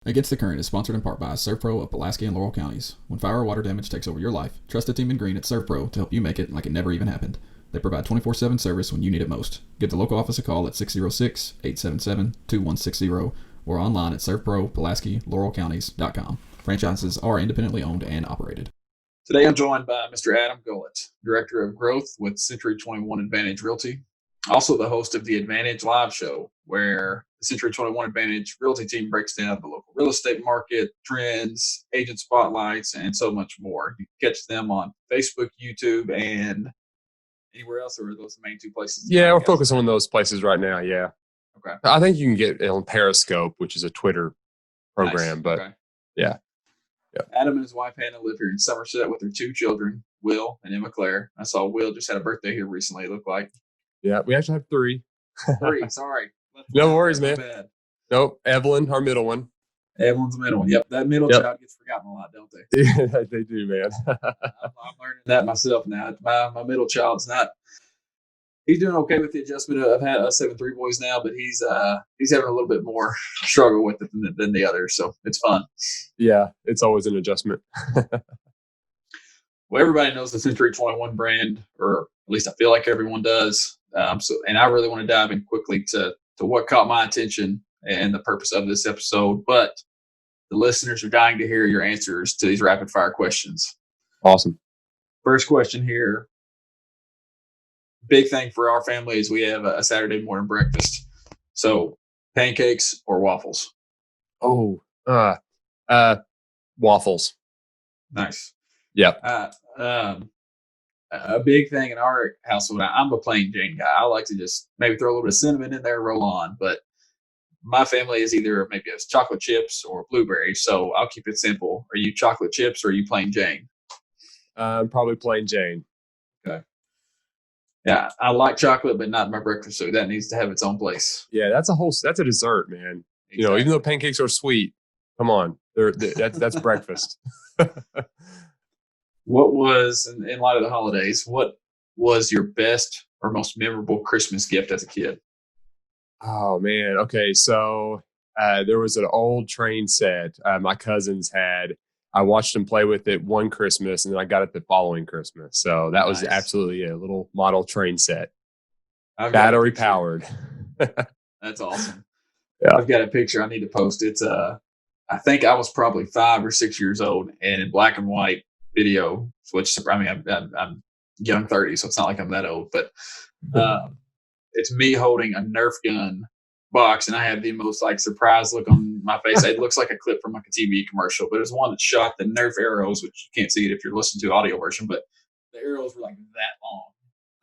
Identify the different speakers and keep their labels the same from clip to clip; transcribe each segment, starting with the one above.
Speaker 1: Against the Current is sponsored in part by ServPro of Pulaski and Laurel counties. When fire or water damage takes over your life, trust the team in green at ServPro to help you make it like it never even happened. They provide 24/7 service when you need it most. Give the local office a call at 606-877-2160 or online at servpro-pulaski-laurel-counties.com. Franchises are independently owned and operated.
Speaker 2: Today I'm joined by Mr. Adam Gullett, Director of Growth with Century 21 Advantage Realty, also the host of the Advantage Live Show, where the Century 21 Advantage Realty team breaks down the local real estate market, trends, agent spotlights, and so much more. You can catch them on Facebook, YouTube, and anywhere else, or are those the main two places?
Speaker 3: Yeah, we're focusing on those places right now, yeah.
Speaker 2: Okay.
Speaker 3: I think you can get it on Periscope, which is a Twitter program,
Speaker 2: Nice.
Speaker 3: but
Speaker 2: Okay.
Speaker 3: yeah.
Speaker 2: Adam and his wife Hannah live here in Somerset with their two children, Will and Emma Claire. I saw Will just had a birthday here recently, it looked like.
Speaker 3: Yeah, we actually have three.
Speaker 2: Sorry.
Speaker 3: No worries,
Speaker 2: My
Speaker 3: man.
Speaker 2: bad.
Speaker 3: Nope, Evelyn, our middle one.
Speaker 2: Everyone's the middle one. Yep, that middle child gets forgotten a lot, don't they?
Speaker 3: They do, man.
Speaker 2: I'm learning that myself now. My middle child's not. He's doing okay with the adjustment. I've had us having three boys now, but he's having a little bit more struggle with it than the others. So it's fun.
Speaker 3: Yeah, it's always an adjustment.
Speaker 2: Well, everybody knows the Century 21 brand, or at least I feel like everyone does. And I really want to dive in quickly to what caught my attention and the purpose of this episode. But the listeners are dying to hear your answers to these rapid fire questions.
Speaker 3: Awesome.
Speaker 2: First question here. Big thing for our family is we have a Saturday morning breakfast. So pancakes or waffles?
Speaker 3: Oh, waffles.
Speaker 2: Nice.
Speaker 3: Yep.
Speaker 2: A big thing in our household, I'm a plain Jane guy. I like to just maybe throw a little bit of cinnamon in there, roll on. But my family is either maybe it's chocolate chips or blueberries. So I'll keep it simple. Are you chocolate chips or are you plain Jane?
Speaker 3: Probably plain Jane.
Speaker 2: Okay. Yeah, I like chocolate, but not my breakfast food. That needs to have its own place.
Speaker 3: Yeah, that's a dessert, man.
Speaker 2: Exactly.
Speaker 3: You know, even though pancakes are sweet, come on, that's breakfast.
Speaker 2: What was, in light of the holidays, what was your best or most memorable Christmas gift as a kid?
Speaker 3: Oh man, okay, so there was an old train set my cousins had. I watched them play with it one Christmas, and then I got it the following Christmas. So that was absolutely a little model train set, battery powered.
Speaker 2: That's awesome.
Speaker 3: Yeah.
Speaker 2: I've got a picture I need to post. It's I think I was probably 5 or 6 years old, and in black and white video, which I mean I'm young 30, so it's not like I'm that old, but it's me holding a Nerf gun box, and I have the most like surprised look on my face. It looks like a clip from like a TV commercial, but it's one that shot the Nerf arrows, which you can't see it if you're listening to the audio version, but the arrows were like that long.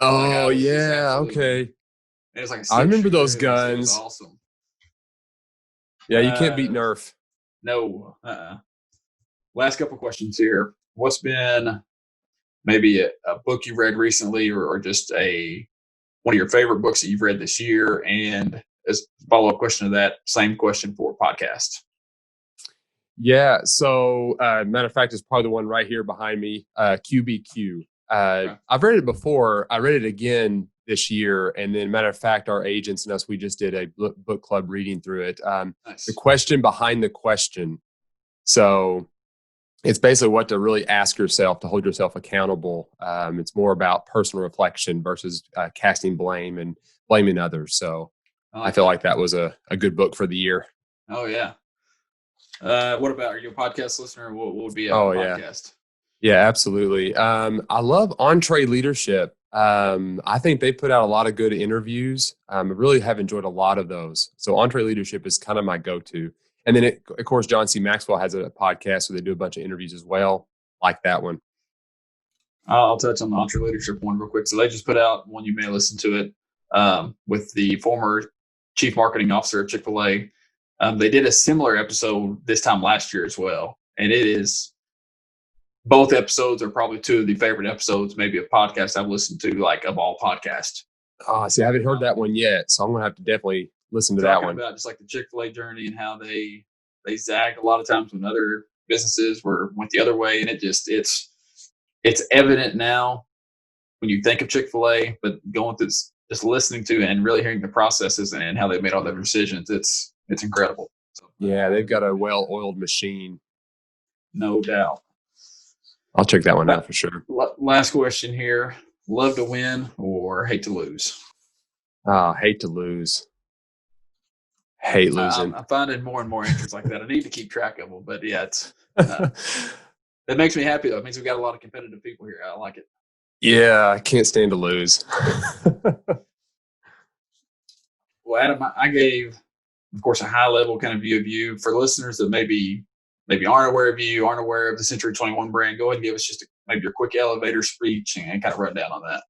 Speaker 3: Oh yeah, okay.
Speaker 2: It was like
Speaker 3: I remember those guns.
Speaker 2: It was awesome.
Speaker 3: Yeah, you can't beat Nerf.
Speaker 2: No. Last couple questions here. What's been maybe a book you read recently, or just one of your favorite books that you've read this year? And as a follow-up question to that, same question for podcast.
Speaker 3: Yeah. So, matter of fact, it's probably the one right here behind me, QBQ.
Speaker 2: Okay.
Speaker 3: I've read it before. I read it again this year. And then, matter of fact, our agents and us, we just did a book club reading through it.
Speaker 2: Nice.
Speaker 3: The question behind the question. So it's basically what to really ask yourself to hold yourself accountable. It's more about personal reflection versus casting blame and blaming others. So I feel like that was a good book for the year.
Speaker 2: Oh, yeah. What about, are you a podcast listener? What would be a podcast?
Speaker 3: Yeah, absolutely. I love Entree Leadership. I think they put out a lot of good interviews. I really have enjoyed a lot of those. So Entree Leadership is kind of my go-to. And then, of course, John C. Maxwell has a podcast, so they do a bunch of interviews as well, like that one.
Speaker 2: I'll touch on the Entree Leadership one real quick. So they just put out one, you may listen to it, with the former chief marketing officer of Chick-fil-A. They did a similar episode this time last year as well. And both episodes are probably two of the favorite episodes, maybe of podcasts I've listened to, like of all podcasts.
Speaker 3: See, I haven't heard that one yet, so I'm going to have to definitely listen to that one.
Speaker 2: About just like the Chick-fil-A journey and how they zagged a lot of times when other businesses went the other way. And it's evident now when you think of Chick-fil-A, but going through this, just listening to and really hearing the processes and how they made all their decisions, it's incredible. So
Speaker 3: Yeah, they've got a well-oiled machine.
Speaker 2: No doubt.
Speaker 3: I'll check that one out for sure.
Speaker 2: Last question here. Love to win or hate to lose?
Speaker 3: Hate to lose. Hate losing.
Speaker 2: I'm finding more and more answers like that. I need to keep track of them, but yeah, it's it makes me happy though. It means we've got a lot of competitive people here. I like it.
Speaker 3: Yeah, I can't stand to lose.
Speaker 2: Well, Adam, I gave, of course, a high level kind of view of you. For listeners that maybe aren't aware of you, aren't aware of the Century 21 brand, go ahead and give us just maybe your quick elevator speech and kind of run down on that.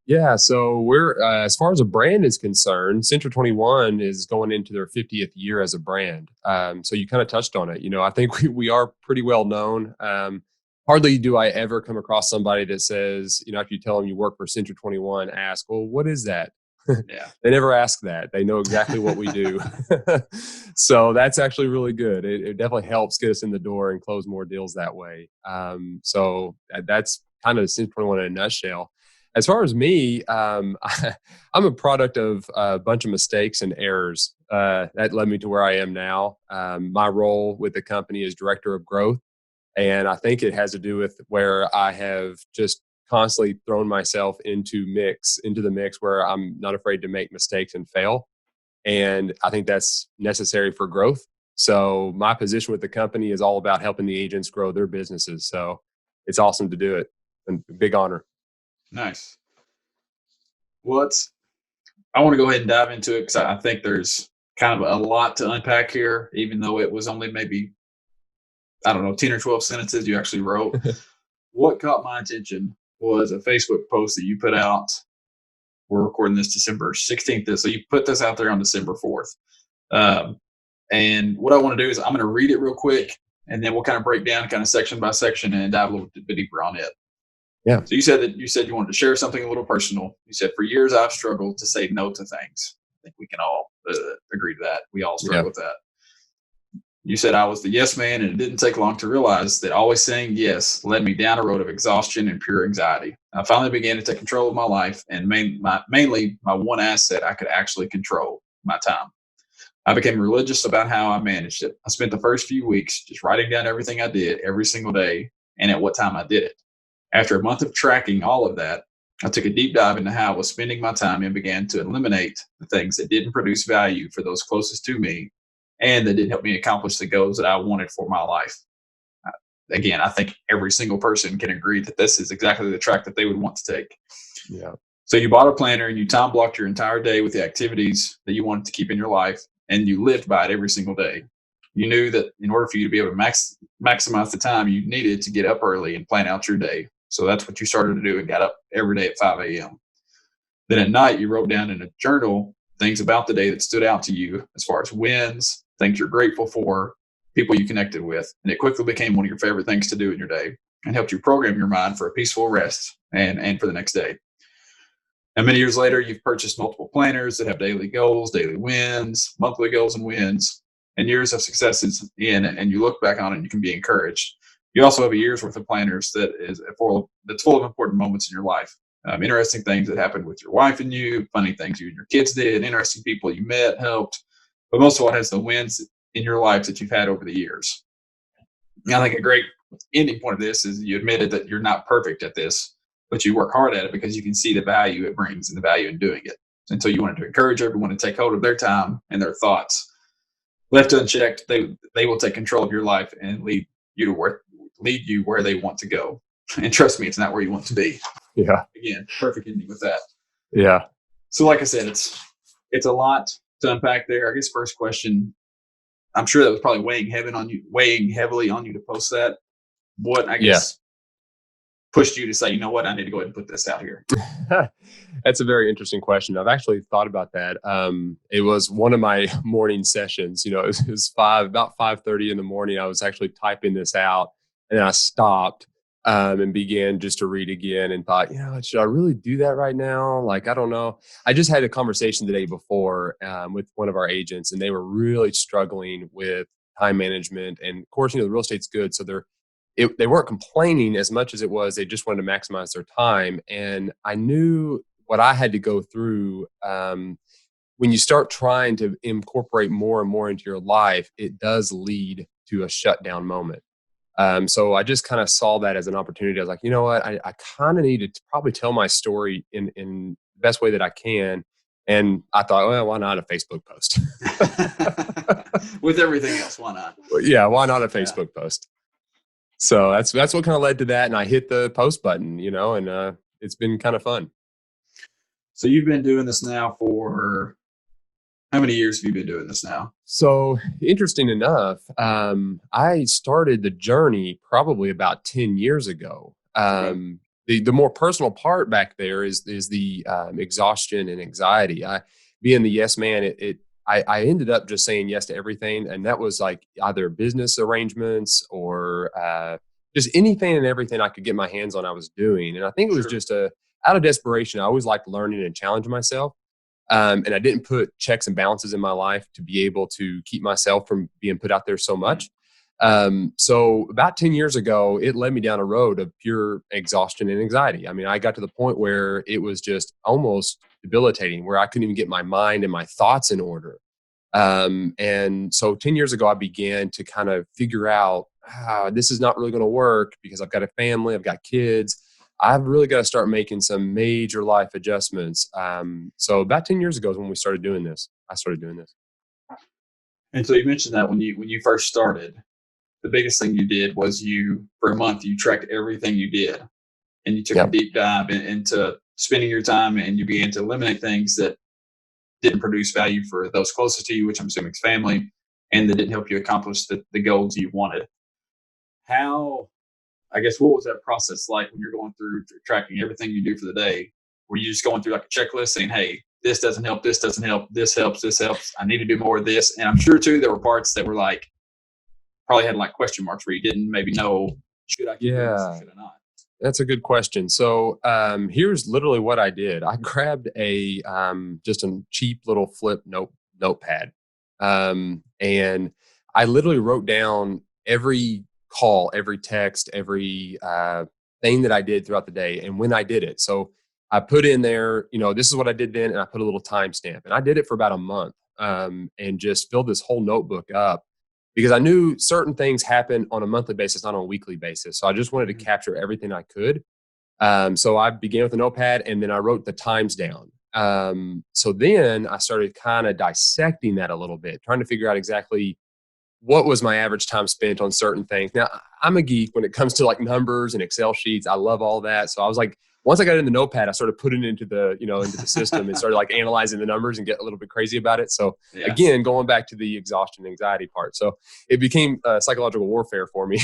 Speaker 3: Yeah, so we're as far as a brand is concerned, Century 21 is going into their 50th year as a brand. So you kind of touched on it. I think we are pretty well known. Hardly do I ever come across somebody that says, after you tell them you work for Century 21, ask, well, what is that?
Speaker 2: Yeah.
Speaker 3: They never ask that. They know exactly what we do. So that's actually really good. It definitely helps get us in the door and close more deals that way. So that's kind of Century 21 in a nutshell. As far as me, I'm a product of a bunch of mistakes and errors that led me to where I am now. My role with the company is director of growth. And I think it has to do with where I have just constantly thrown myself into the mix where I'm not afraid to make mistakes and fail. And I think that's necessary for growth. So my position with the company is all about helping the agents grow their businesses. So it's awesome to do it, and big honor.
Speaker 2: Nice. Well, I want to go ahead and dive into it because I think there's kind of a lot to unpack here, even though it was only maybe, 10 or 12 sentences you actually wrote. What caught my attention was a Facebook post that you put out. We're recording this December 16th. So you put this out there on December 4th. And what I want to do is I'm going to read it real quick, and then we'll kind of break down kind of section by section and dive a little bit deeper on it.
Speaker 3: Yeah.
Speaker 2: So you said you wanted to share something a little personal. You said, for years, I've struggled to say no to things. I think we can all agree to that. We all struggle with that. You said I was the yes man, and it didn't take long to realize that always saying yes led me down a road of exhaustion and pure anxiety. I finally began to take control of my life and mainly my one asset I could actually control, my time. I became religious about how I managed it. I spent the first few weeks just writing down everything I did every single day and at what time I did it. After a month of tracking all of that, I took a deep dive into how I was spending my time and began to eliminate the things that didn't produce value for those closest to me and that didn't help me accomplish the goals that I wanted for my life. Again, I think every single person can agree that this is exactly the track that they would want to take.
Speaker 3: Yeah.
Speaker 2: So you bought a planner and you time blocked your entire day with the activities that you wanted to keep in your life, and you lived by it every single day. You knew that in order for you to be able to maximize the time, you needed to get up early and plan out your day. So that's what you started to do and got up every day at 5 a.m. Then at night, you wrote down in a journal things about the day that stood out to you as far as wins, things you're grateful for, people you connected with. And it quickly became one of your favorite things to do in your day and helped you program your mind for a peaceful rest and for the next day. And many years later, you've purchased multiple planners that have daily goals, daily wins, monthly goals and wins, and years of successes in it. And you look back on it and you can be encouraged. You also have a year's worth of planners that's full of important moments in your life. Interesting things that happened with your wife and you, funny things you and your kids did, interesting people you met, helped. But most of all, it has the wins in your life that you've had over the years. And I think a great ending point of this is you admitted that you're not perfect at this, but you work hard at it because you can see the value it brings and the value in doing it. And so you wanted to encourage everyone to take hold of their time and their thoughts. Left unchecked, they will take control of your life and lead you where they want to go. And trust me, it's not where you want to be.
Speaker 3: Yeah.
Speaker 2: Again, perfect ending with that.
Speaker 3: Yeah.
Speaker 2: So like I said, it's a lot to unpack there. I guess first question, I'm sure that was probably weighing heavily on you to post that. What I guess pushed you to say, you know what, I need to go ahead and put this out here?
Speaker 3: That's a very interesting question. I've actually thought about that. It was one of my morning sessions. It was about 5:30 in the morning. I was actually typing this out, and I stopped and began just to read again and thought, should I really do that right now? Like, I don't know. I just had a conversation the day before with one of our agents, and they were really struggling with time management. And of course, the real estate's good, so they weren't complaining as much as it was they just wanted to maximize their time. And I knew what I had to go through when you start trying to incorporate more and more into your life, it does lead to a shutdown moment. So I just kind of saw that as an opportunity. I was like, you know what, I kind of need to probably tell my story in the best way that I can. And I thought, well, why not a Facebook post?
Speaker 2: With everything else, why not?
Speaker 3: Well, yeah, why not a Facebook post? So that's what kind of led to that. And I hit the post button, and it's been kind of fun.
Speaker 2: So you've been doing this now for how many years have you been doing this now?
Speaker 3: So interesting enough, I started the journey probably about 10 years ago.
Speaker 2: Okay.
Speaker 3: The more personal part back there is the exhaustion and anxiety. Being the yes man, I ended up just saying yes to everything, and that was like either business arrangements or just anything and everything I could get my hands on. I was doing, and I think it was just out of desperation. I always liked learning and challenging myself. And I didn't put checks and balances in my life to be able to keep myself from being put out there so much. So about 10 years ago, it led me down a road of pure exhaustion and anxiety. I mean, I got to the point where it was just almost debilitating, where I couldn't even get my mind and my thoughts in order. And so 10 years ago, I began to kind of figure out, this is not really going to work because I've got a family, I've got kids. I've really got to start making some major life adjustments. So about 10 years ago is when we started doing this. I started doing this.
Speaker 2: And so you mentioned that when you first started, the biggest thing you did was for a month, you tracked everything you did, and you took a deep dive into spending your time, and you began to eliminate things that didn't produce value for those closest to you, which I'm assuming is family, and that didn't help you accomplish the goals you wanted. What was that process like when you're going through tracking everything you do for the day? Were you just going through like a checklist saying, hey, this doesn't help, this doesn't help, this helps, I need to do more of this? And I'm sure too, there were parts that were like, probably had like question marks where you didn't maybe know, should I keep doing this or should I not?
Speaker 3: That's a good question. So here's literally what I did. I grabbed just a cheap little flip notepad. And I literally wrote down every call, every text, every thing that I did throughout the day and when I did it. So I put in there, this is what I did then, and I put a little timestamp. And I did it for about a month and just filled this whole notebook up because I knew certain things happen on a monthly basis, not on a weekly basis. So I just wanted to capture everything I could. So I began with a notepad, and then I wrote the times down. So then I started kind of dissecting that a little bit, trying to figure out exactly what was my average time spent on certain things. Now, I'm a geek when it comes to like numbers and Excel sheets. I love all that. So I was like, once I got in the notepad, I started putting it into the system and started like analyzing the numbers and get a little bit crazy about it. So again, going back to the exhaustion, anxiety part. So it became psychological warfare for me.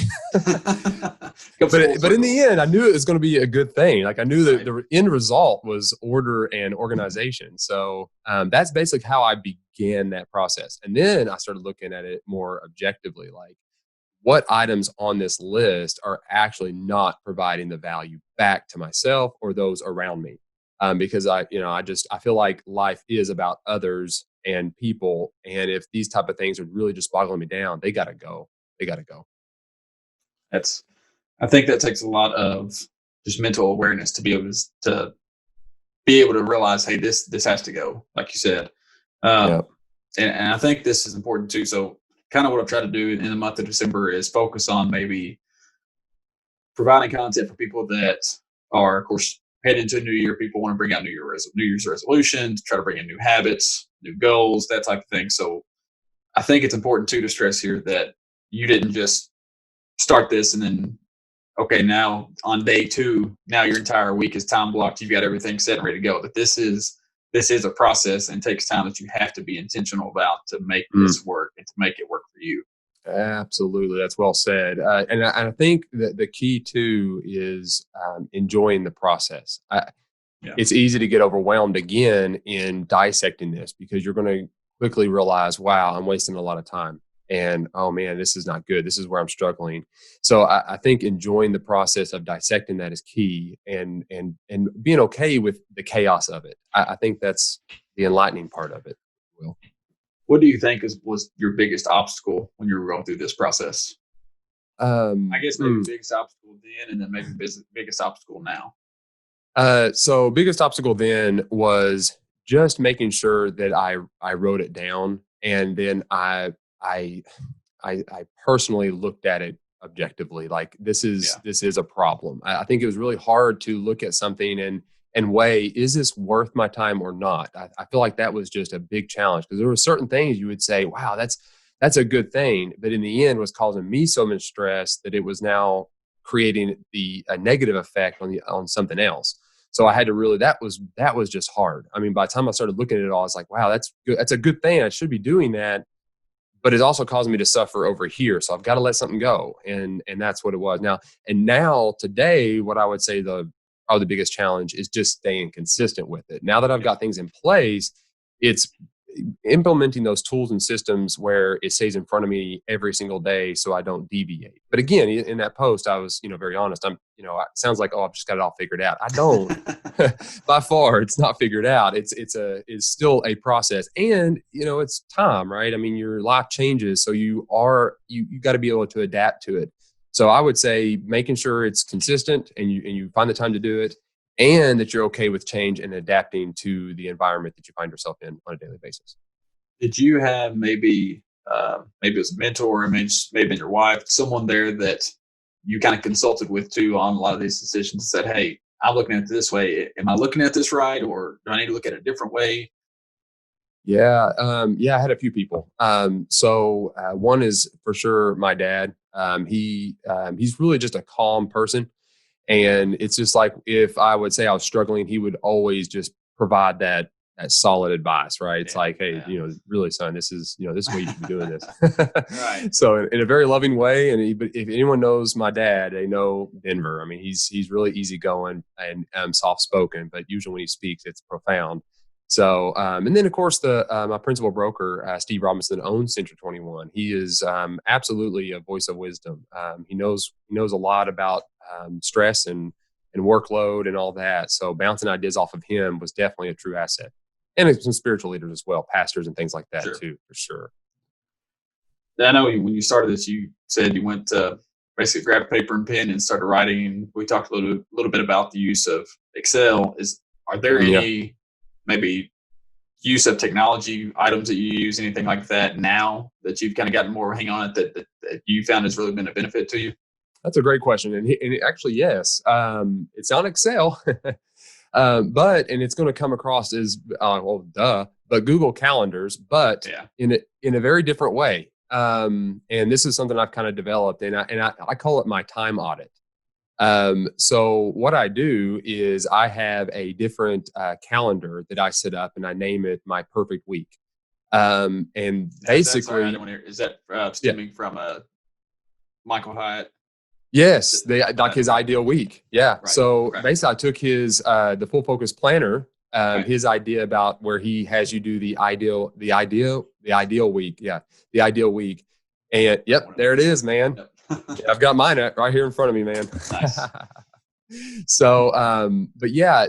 Speaker 3: But in the end, I knew it was going to be a good thing. Like I knew that the end result was order and organization. So that's basically how I began that process. And then I started looking at it more objectively, like what items on this list are actually not providing the value back to myself or those around me. Because I feel like life is about others and people. And if these type of things are really just boggling me down, they got to go.
Speaker 2: I think that takes a lot of just mental awareness to be able to realize, hey, this has to go, like you said. And I think this is important too. So kind of what I've tried to do in the month of December is focus on maybe providing content for people that are, of course, heading into a new year. People want to bring out New Year's resolutions, try to bring in new habits, new goals, that type of thing. So I think it's important too to stress here that you didn't just start this and then, okay, now on day 2, now your entire week is time blocked. You've got everything set and ready to go. But this is a process and takes time that you have to be intentional about to make this work and to make it work for you.
Speaker 3: Absolutely. That's well said. And I think that the key too is enjoying the process. It's easy to get overwhelmed again in dissecting this because you're going to quickly realize, wow, I'm wasting a lot of time. And, oh man, this is not good. This is where I'm struggling. So I think enjoying the process of dissecting that is key and being okay with the chaos of it. I think that's the enlightening part of it. Will.
Speaker 2: What do you think was your biggest obstacle when you were going through this process? I guess maybe biggest obstacle then, and then maybe biggest obstacle now.
Speaker 3: So biggest obstacle then was just making sure that I wrote it down, and then I personally looked at it objectively. Like this is a problem. I think it was really hard to look at something and weigh, is this worth my time or not? I feel like that was just a big challenge, because there were certain things you would say, wow, that's a good thing, but in the end was causing me so much stress that it was now creating a negative effect on something else. So I had to really, that was just hard. I mean, by the time I started looking at it all, I was like, wow, that's good. That's a good thing. I should be doing that. But it's also causing me to suffer over here. So I've got to let something go. And that's what it was. Now today, what I would say probably the biggest challenge is just staying consistent with it. Now that I've got things in place, it's implementing those tools and systems where it stays in front of me every single day so I don't deviate. But again, in that post, I was, very honest. It sounds like, oh, I've just got it all figured out. I don't. By far, it's not figured out. It's still a process, and it's time, right? I mean, your life changes, so you got to be able to adapt to it. So I would say making sure it's consistent and you find the time to do it, and that you're okay with change and adapting to the environment that you find yourself in on a daily basis.
Speaker 2: Did you have maybe it was a mentor, maybe your wife, someone there that you kind of consulted with too on a lot of these decisions, and said, hey, I'm looking at it this way. Am I looking at this right? Or do I need to look at it a different way?
Speaker 3: Yeah. I had a few people. So one is for sure my dad. He's really just a calm person. And it's just like, if I would say I was struggling, he would always just provide that solid advice, right? It's like, hey, really, son, this is the way you should be doing this.
Speaker 2: Right.
Speaker 3: So in a very loving way. And but if anyone knows my dad, they know Denver. I mean, he's really easygoing and soft spoken, but usually when he speaks, it's profound. So, and then of course my principal broker, Steve Robinson, owns Central 21. He is absolutely a voice of wisdom. He knows a lot about stress and workload and all that. So bouncing ideas off of him was definitely a true asset. And some spiritual leaders as well, pastors and things like that too, for sure.
Speaker 2: I know when you started this, you said you went to basically grab paper and pen and started writing. We talked a little bit about the use of Excel. Are there any maybe use of technology items that you use, anything like that now that you've kind of gotten more hang on it that you found has really been a benefit to you?
Speaker 3: That's a great question. And actually, yes, it's on Excel, but it's going to come across as, but Google Calendars, but in a very different way. And this is something I've kind of developed, and I call it my time audit. So what I do is I have a different calendar that I set up, and I name it my perfect week. And basically,
Speaker 2: is that stemming from Michael Hyatt?
Speaker 3: Yes, like his ideal week. Yeah.
Speaker 2: Right.
Speaker 3: So basically, I took his the Full Focus Planner, his idea about where he has you do the ideal week. Yeah, the ideal week. And there it is, man. Yeah, I've got mine right here in front of me, man.
Speaker 2: Nice.
Speaker 3: So,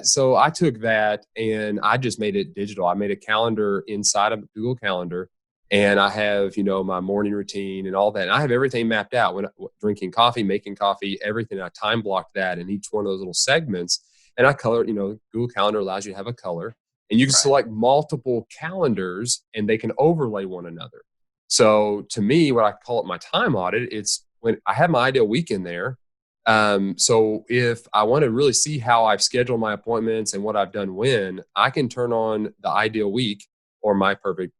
Speaker 3: so I took that and I just made it digital. I made a calendar inside of Google Calendar. And I have, my morning routine and all that. And I have everything mapped out, when drinking coffee, making coffee, everything. I time blocked that in each one of those little segments. And I color, Google Calendar allows you to have a color, and you can select multiple calendars and they can overlay one another. So to me, what I call it my time audit, it's when I have my ideal week in there. So if I want to really see how I've scheduled my appointments and what I've done when, I can turn on the ideal week, or my perfect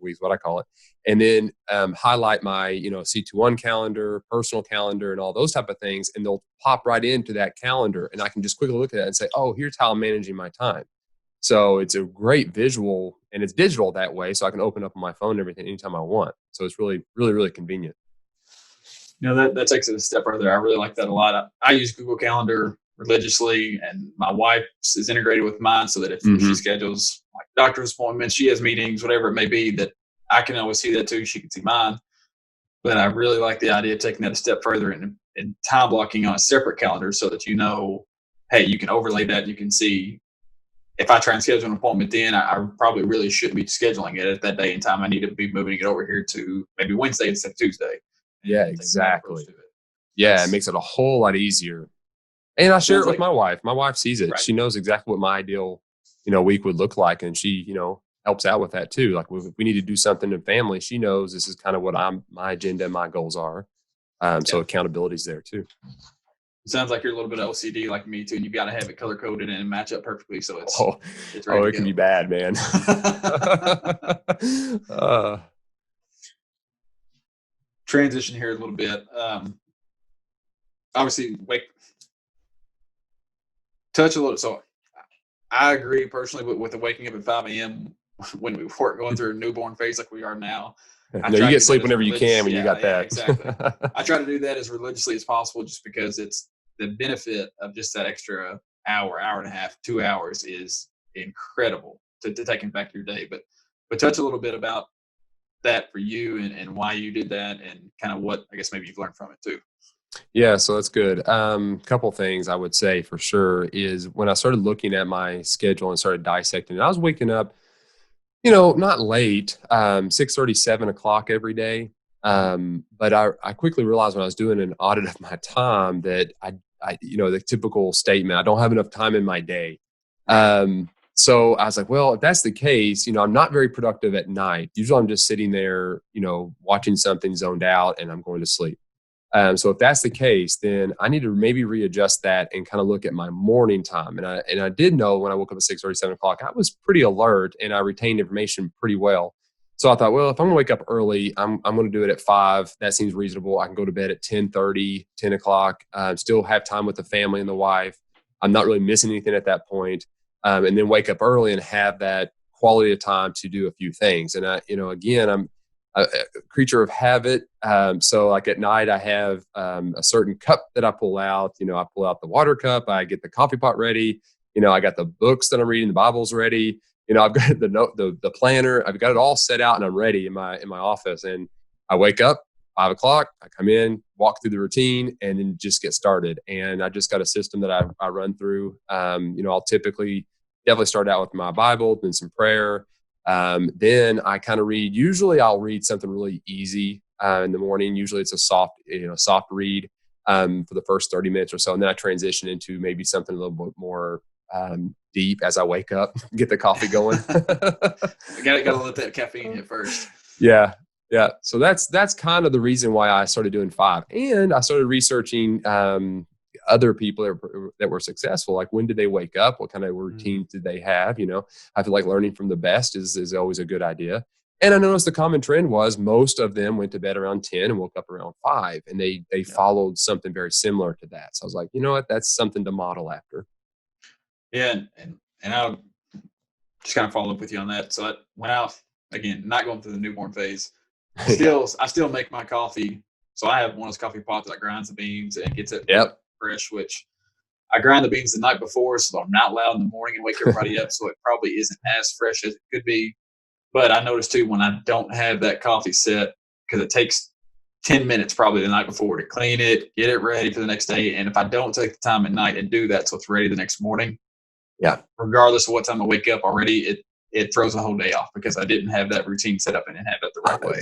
Speaker 3: week is what I call it. And then highlight my, C21 calendar, personal calendar, and all those type of things. And they'll pop right into that calendar. And I can just quickly look at that and say, oh, here's how I'm managing my time. So it's a great visual, and it's digital that way. So I can open up on my phone and everything anytime I want. So it's really, really, really convenient.
Speaker 2: That takes it a step further. I really like that a lot. I use Google Calendar religiously, and my wife is integrated with mine, so that if she schedules like doctor's appointments, she has meetings, whatever it may be, that I can always see that too. She can see mine. But I really like the idea of taking that a step further and time blocking on a separate calendar, so that hey, you can overlay that. You can see, if I try and schedule an appointment, then I probably really shouldn't be scheduling it at that day and time. I need to be moving it over here to maybe Wednesday instead of Tuesday.
Speaker 3: Yeah, exactly. Yeah, it makes it a whole lot easier. And I share it with my wife. My wife sees it. Right. She knows exactly what my ideal week would look like. And she, helps out with that too. Like if we need to do something in family, she knows this is kind of what my agenda, my goals are. So accountability is there too.
Speaker 2: It sounds like you're a little bit of OCD like me too, and you've got to have it color coded and match up perfectly. So it's
Speaker 3: it can be bad, man.
Speaker 2: Transition here a little bit. Obviously, touch a little. So I agree personally with the waking up at 5 a.m. when we weren't going through a newborn phase like we are now.
Speaker 3: No, you get sleep whenever you can when you got that.
Speaker 2: Exactly. I try to do that as religiously as possible just because it's the benefit of just that extra hour and a half, 2 hours is incredible to taking back your day. But touch a little bit about that for you and why you did that and kind of what I guess maybe you've learned from it too.
Speaker 3: Yeah, so that's good. Couple things I would say for sure is when I started looking at my schedule and started dissecting it, I was waking up, not late, 6:30, 7 o'clock every day. But I quickly realized when I was doing an audit of my time that I the typical statement, I don't have enough time in my day. So I was like, well, if that's the case, I'm not very productive at night. Usually I'm just sitting there, watching something zoned out and I'm going to sleep. So if that's the case, then I need to maybe readjust that and kind of look at my morning time. And I did know when I woke up at 6:30, 7 o'clock, I was pretty alert and I retained information pretty well. So I thought, well, if I'm going to wake up early, I'm going to do it at 5. That seems reasonable. I can go to bed at 10:30, 10 o'clock, still have time with the family and the wife. I'm not really missing anything at that point. And then wake up early and have that quality of time to do a few things. And again, I'm a creature of habit. So like at night, I have a certain cup that I pull out. I pull out the water cup. I get the coffee pot ready. I got the books that I'm reading, the Bible's ready. I've got the planner. I've got it all set out, and I'm ready in my office. And I wake up 5 o'clock. I come in, walk through the routine, and then just get started. And I just got a system that I run through. I'll definitely start out with my Bible, then some prayer. Then I kind of read. Usually, I'll read something really easy in the morning. Usually, it's a soft read for the first 30 minutes or so, and then I transition into maybe something a little bit more deep as I wake up, get the coffee going.
Speaker 2: Gotta let that caffeine hit first.
Speaker 3: Yeah. So that's kind of the reason why I started doing 5, and I started researching other people that were successful. Like, when did they wake up? What kind of routines did they have? I feel like learning from the best is always a good idea. And I noticed the common trend was most of them went to bed around 10 and woke up around 5, and they followed something very similar to that. So I was like, you know what? That's something to model after.
Speaker 2: Yeah, and I'll just kind of follow up with you on that. So when I again, not going through the newborn phase, I still make my coffee. So I have one of those coffee pots that grinds the beans and gets it fresh, which I grind the beans the night before, so I'm not loud in the morning and wake everybody up. So it probably isn't as fresh as it could be. But I noticed too, when I don't have that coffee set, because it takes 10 minutes probably the night before to clean it, get it ready for the next day. And if I don't take the time at night and do that so it's ready the next morning, regardless of what time I wake up already, it throws the whole day off because I didn't have that routine set up and didn't have it the right way.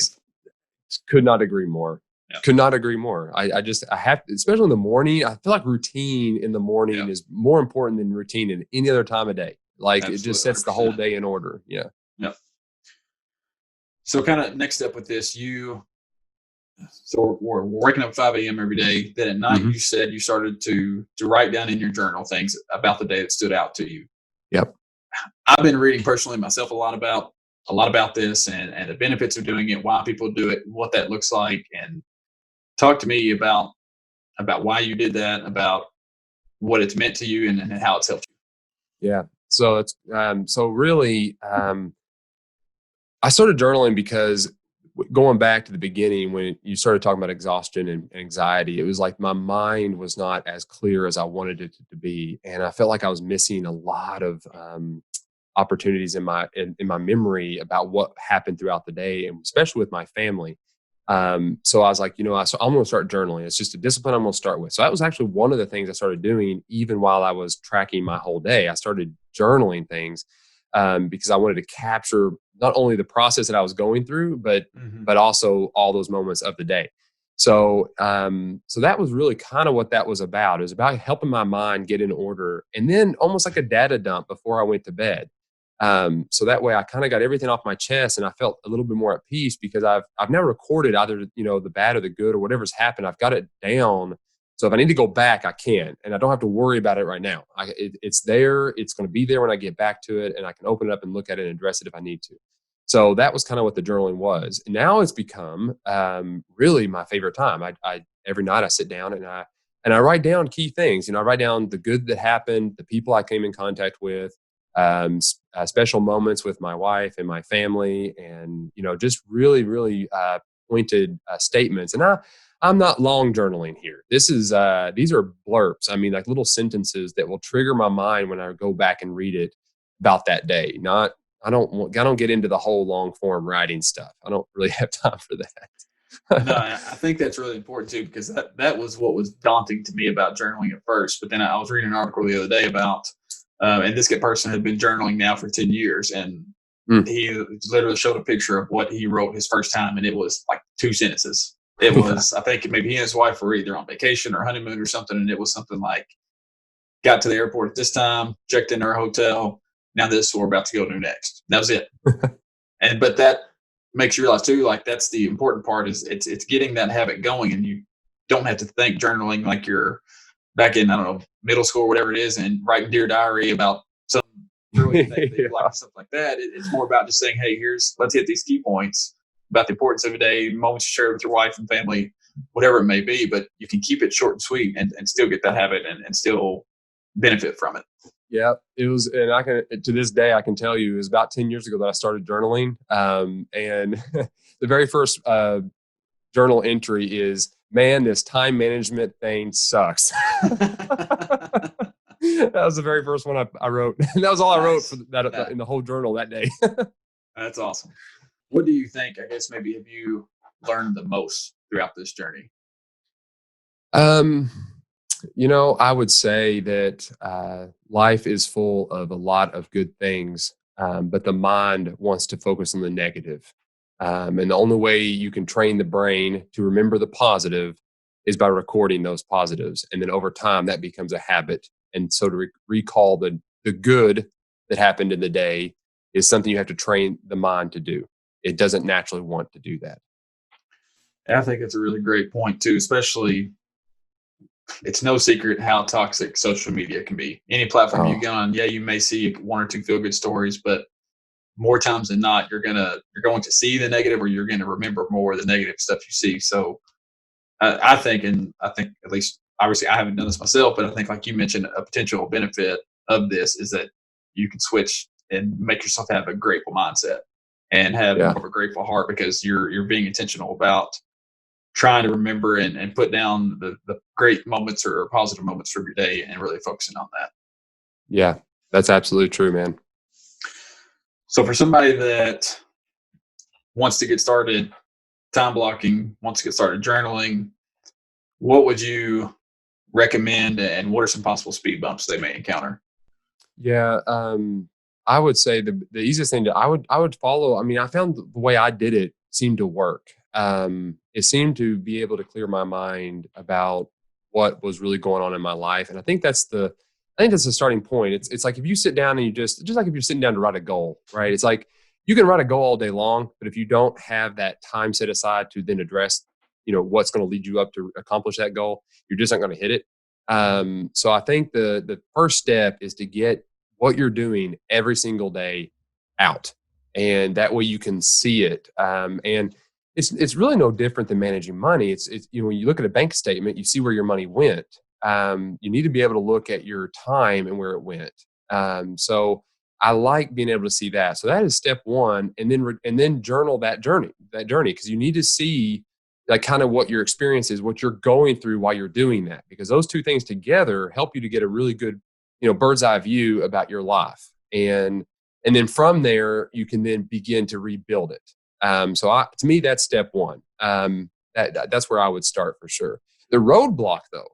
Speaker 3: Could not agree more. Yeah. Could not agree more. I have, especially in the morning, I feel like routine in the morning is more important than routine in any other time of day. Like Absolutely, it just sets 100%. The whole day in order. Yeah.
Speaker 2: So kind of next step with this, so we're waking up 5 a.m. every day. Then at night, you said you started to write down in your journal things about the day that stood out to you.
Speaker 3: Yep.
Speaker 2: I've been reading personally myself a lot about this and the benefits of doing it, why people do it, what that looks like, and talk to me about why you did that, about what it's meant to you, and how it's helped you.
Speaker 3: Yeah. So it's really I started journaling because going back to the beginning, when you started talking about exhaustion and anxiety, it was like my mind was not as clear as I wanted it to be. And I felt like I was missing a lot of opportunities in my memory about what happened throughout the day, and especially with my family. So I was like, so I'm going to start journaling. It's just a discipline I'm going to start with. So that was actually one of the things I started doing even while I was tracking my whole day. I started journaling things because I wanted to capture not only the process that I was going through, but also all those moments of the day. So, so that was really kind of what that was about. It was about helping my mind get in order, and then almost like a data dump before I went to bed. So that way I kind of got everything off my chest, and I felt a little bit more at peace because I've now recorded either, the bad or the good or whatever's happened. I've got it down. So if I need to go back, I can, and I don't have to worry about it right now. It's there. It's going to be there when I get back to it, and I can open it up and look at it and address it if I need to. So that was kind of what the journaling was. And now it's become really my favorite time. I every night I sit down and I write down key things. I write down the good that happened, the people I came in contact with, special moments with my wife and my family, and just really, really pointed statements. And I'm not long journaling here. These are blurbs. I mean, like little sentences that will trigger my mind when I go back and read it about that day. I don't get into the whole long form writing stuff. I don't really have time for that.
Speaker 2: No, I think that's really important too, because that was what was daunting to me about journaling at first. But then I was reading an article the other day about, and this person had been journaling now for 10 years, and he literally showed a picture of what he wrote his first time, and it was like 2 sentences. It was, I think maybe he and his wife were either on vacation or honeymoon or something, and it was something like, got to the airport at this time, checked into our hotel, now this is what we're about to go to next. That was it. But that makes you realize too, like that's the important part is it's getting that habit going, and you don't have to think journaling like you're back in, I don't know, middle school or whatever it is, and writing Dear Diary about some brilliant thing that you like, stuff like that. It's more about just saying, hey, let's hit these key points about the importance of a day, moments you share with your wife and family, whatever it may be, but you can keep it short and sweet and still get that habit and still benefit from it.
Speaker 3: Yeah, it was, and to this day, I can tell you it was about 10 years ago that I started journaling. And the very first journal entry is, man, this time management thing sucks. That was the very first one I wrote. And that was all I wrote for that in the whole journal that day.
Speaker 2: That's awesome. What do you think, I guess, maybe have you learned the most throughout this journey?
Speaker 3: I would say that life is full of a lot of good things, but the mind wants to focus on the negative. And the only way you can train the brain to remember the positive is by recording those positives. And then over time, that becomes a habit. And so to recall the good that happened in the day is something you have to train the mind to do. It doesn't naturally want to do that.
Speaker 2: I think it's a really great point too, especially it's no secret how toxic social media can be. Any platform you get on, you may see 1 or 2 feel-good stories, but more times than not, you're going to see the negative, or you're going to remember more of the negative stuff you see. So I think at least, obviously I haven't done this myself, but I think like you mentioned, a potential benefit of this is that you can switch and make yourself have a grateful mindset and have more of a grateful heart, because you're being intentional about trying to remember and put down the great moments or positive moments from your day and really focusing on that.
Speaker 3: Yeah, that's absolutely true, man.
Speaker 2: So for somebody that wants to get started time blocking, wants to get started journaling, what would you recommend, and what are some possible speed bumps they may encounter?
Speaker 3: Yeah, I would say the easiest thing I would follow. I mean, I found the way I did it seemed to work. It seemed to be able to clear my mind about what was really going on in my life, and I think that's the starting point. It's like if you sit down and you just like if you're sitting down to write a goal, right? It's like you can write a goal all day long, but if you don't have that time set aside to then address, what's going to lead you up to accomplish that goal, you're just not going to hit it. So I think the first step is to get what you're doing every single day out, and that way you can see it. And it's really no different than managing money. It's when you look at a bank statement, you see where your money went. You need to be able to look at your time and where it went. So I like being able to see that. So that is step one, and then journal that journey, because you need to see like kind of what your experience is, what you're going through while you're doing that, because those two things together help you to get a really good, bird's eye view about your life. And then from there, you can then begin to rebuild it. To me, that's step one. That's where I would start for sure. The roadblock though,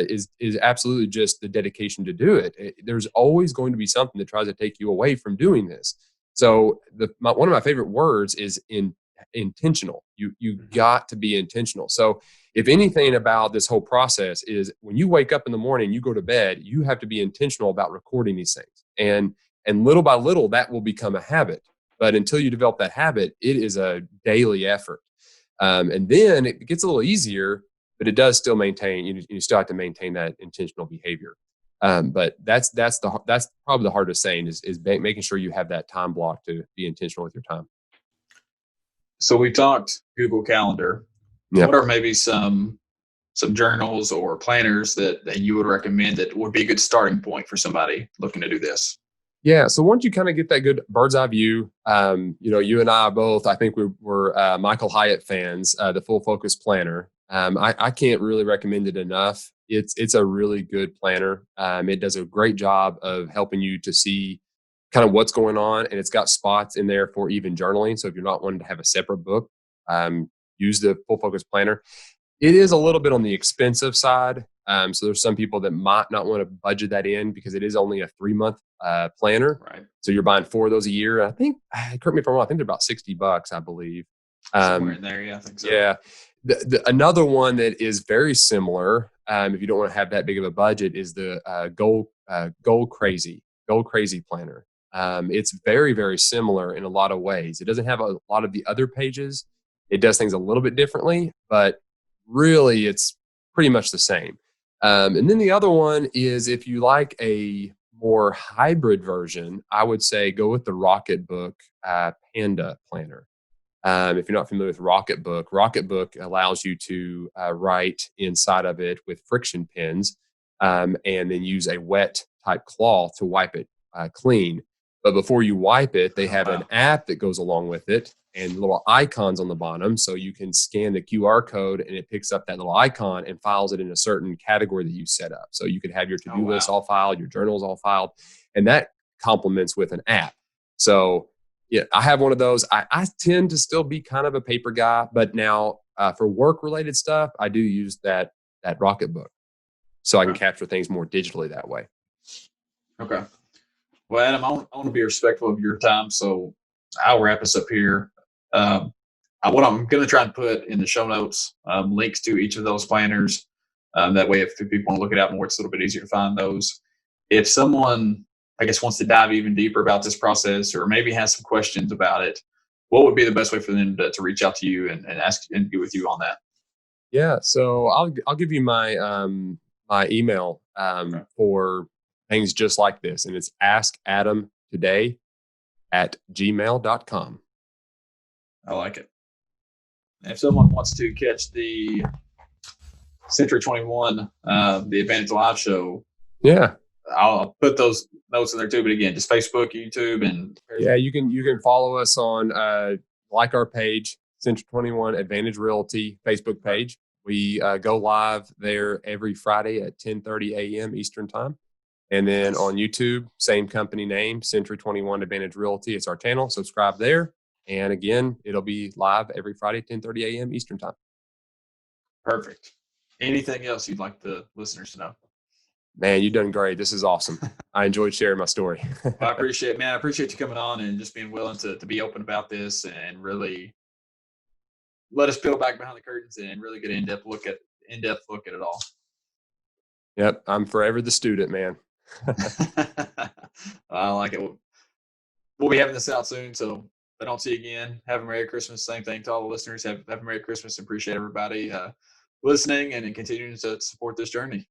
Speaker 3: is absolutely just the dedication to do it. There's always going to be something that tries to take you away from doing this. So one of my favorite words is intentional. You got to be intentional. So if anything about this whole process is when you wake up in the morning, you go to bed, you have to be intentional about recording these things. And little by little, that will become a habit. But until you develop that habit, it is a daily effort. And then it gets a little easier, but it does still maintain, you still have to maintain that intentional behavior. But that's probably the hardest saying is making sure you have that time block to be intentional with your time.
Speaker 2: So we talked Google Calendar.
Speaker 3: Yeah.
Speaker 2: What are maybe some journals or planners that you would recommend that would be a good starting point for somebody looking to do this?
Speaker 3: Yeah. So once you kind of get that good bird's eye view, you and I both, I think we're Michael Hyatt fans, the Full Focus Planner. I can't really recommend it enough. It's a really good planner. It does a great job of helping you to see kind of what's going on, and it's got spots in there for even journaling. So if you're not wanting to have a separate book, use the Full Focus Planner. It is a little bit on the expensive side. So there's some people that might not want to budget that in because it is only a 3-month planner.
Speaker 2: Right.
Speaker 3: So you're buying 4 of those a year. I think, correct me if I'm wrong, I think they're about $60, I believe.
Speaker 2: Somewhere in there, yeah, I think so.
Speaker 3: Yeah. Another one that is very similar, if you don't want to have that big of a budget, is the Goal Crazy Planner. It's very, very similar in a lot of ways. It doesn't have a lot of the other pages. It does things a little bit differently, but really it's pretty much the same. And then the other one is if you like a more hybrid version, I would say go with the Rocketbook Panda Planner. If you're not familiar with Rocketbook allows you to write inside of it with friction pens and then use a wet type cloth to wipe it clean. But before you wipe it, they have an app that goes along with it and little icons on the bottom. So you can scan the QR code and it picks up that little icon and files it in a certain category that you set up. So you could have your to-do list all filed, your journals all filed, and that complements with an app. So yeah, I have one of those. I tend to still be kind of a paper guy, but now for work-related stuff, I do use that Rocketbook, so I can capture things more digitally that way.
Speaker 2: Okay. Well, Adam, I want to be respectful of your time, so I'll wrap us up here. What I'm going to try and put in the show notes, links to each of those planners. That way, if people want to look it out more, it's a little bit easier to find those. If someone, I guess, wants to dive even deeper about this process or maybe has some questions about it, what would be the best way for them to reach out to you and ask and get with you on that?
Speaker 3: Yeah, so I'll give you my my email for things just like this, and it's askadamtoday@gmail.com.
Speaker 2: I like it. And if someone wants to catch the Century 21, the Advantage Live show,
Speaker 3: yeah,
Speaker 2: I'll put those notes in there too. But again, just Facebook, YouTube, and
Speaker 3: yeah, you can follow us on like our page, Century 21 Advantage Realty Facebook page. We go live there every Friday at 10:30 a.m. Eastern time. And then on YouTube, same company name, Century 21 Advantage Realty. It's our channel. Subscribe there. And again, it'll be live every Friday, 10:30 a.m. Eastern time.
Speaker 2: Perfect. Anything else you'd like the listeners to know?
Speaker 3: Man, you've done great. This is awesome. I enjoyed sharing my story.
Speaker 2: Well, I appreciate you coming on and just being willing to be open about this and really let us peel back behind the curtains and really get an in-depth look at it all.
Speaker 3: Yep. I'm forever the student, man.
Speaker 2: I like it. We'll be having this out soon, so if I don't see you again, have a Merry Christmas. Same thing to all the listeners. Have a Merry Christmas. Appreciate everybody listening and continuing to support this journey.